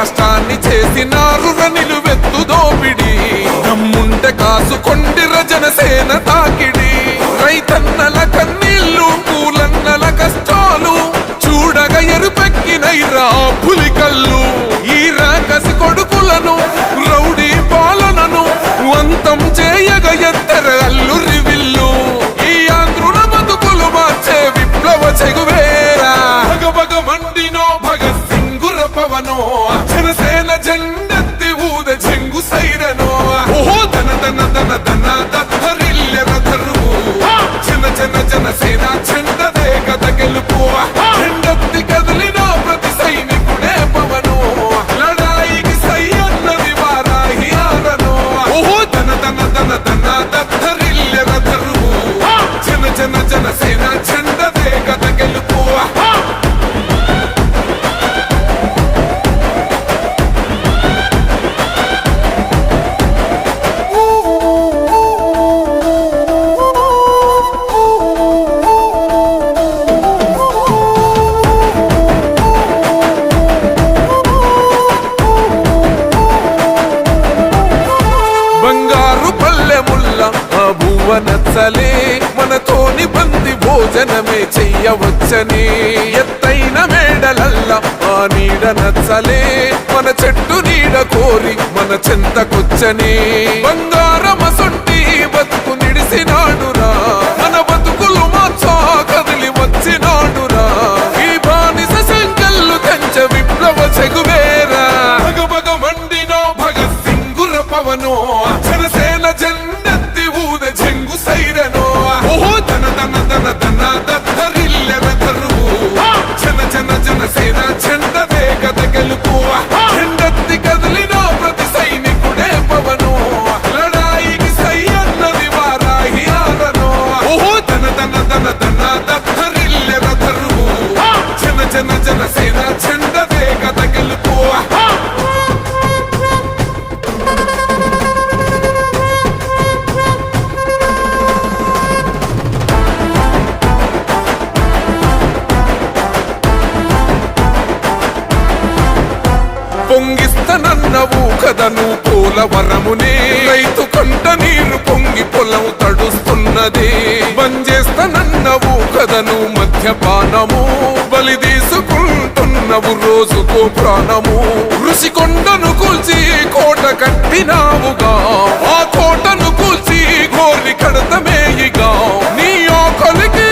రాష్ట్రాన్ని చేసినారు నిలువెత్తు దోపిడి దమ్ముంటే కాసుకొండిర జనసేన తాకిడి రైతన్నల కన్నీళ్లు కూలన్నల కష్టాలు చూడగా ఎరుపెక్కినైరా పులికల్లు ఈ రాకసి కొడుకులను రౌడీ పాలనను అంతం చేయగ ఎత్తర అల్లురి విల్లు ఈ ఆంధ్రుల బతుకులు మార్చే విప్లవ చెగువేరా భగభగ మండినో భగత్ సింగుర పవనో జనసేన జెండెత్తి ఊద చెంగు సైరనో ఓహో ధన ధన ధన ధన దత్తరిల్లెర ధరువు జన జన జనసేన చెండదే గద గెలుపు చెండెత్తి కదిలిన ప్రతి సైనికుడే పవను లడాయికి సై అన్నది వారాహి ఆరనో ఓహో ధన ధన ధన ధన దత్తరిల్లెర ధరువు జన జన జనసేన చెండదే గద గెలుపు బంగారు పల్లెముల్ల ఆ బువ్వ నచ్చలే మనతోని బంది భోజనమే చెయ్యవచ్చని ఎత్తైన మేడలల్ల ఆ నీడ నచ్చలే మన చెట్టు నీడ కోరి మన చెంతకొచ్చని బంగారమసొంటి బతుకు నిడిసినాడురా మన బతుకులు మార్చా కదిలి వచ్చినాడురా ఈ బానిస సంకల్లు కంచ విప్లవ చెగువేరా భగభగ మండినో భగత్ సింగుర పవనో జనసేన జెండెత్తి ఊద చెంగు సైరనో ఓహో ధన ధన ధన ధన దత్తరిల్లెర ధరువు జన జన జనసేన చెండదే గద గెలుపు చెండెత్తి కదిలిన ప్రతి సైనికుడే పవను లడాయికి సై అన్నది వారాహి ఆరనో ఓహో ధన ధన ధన ధన దత్తరిల్లెర ధరువు జన జన జనసేన చెండదే గద గెలుపు పొంగిస్తనన్నవు కదను పోలవరమునే రైతు కంట నీరు పొంగి పొలం తడుస్తున్నది బంజేస్తనన్నవు కదను మద్యపానము బలి తీసుకుంటున్నవు రోజుకో ప్రాణము ఋషికొండను కూల్చి కోట కట్టినావుగా ఆ కోటను కూల్చి గోరి కడతమేయిగా నీ ఆకలికి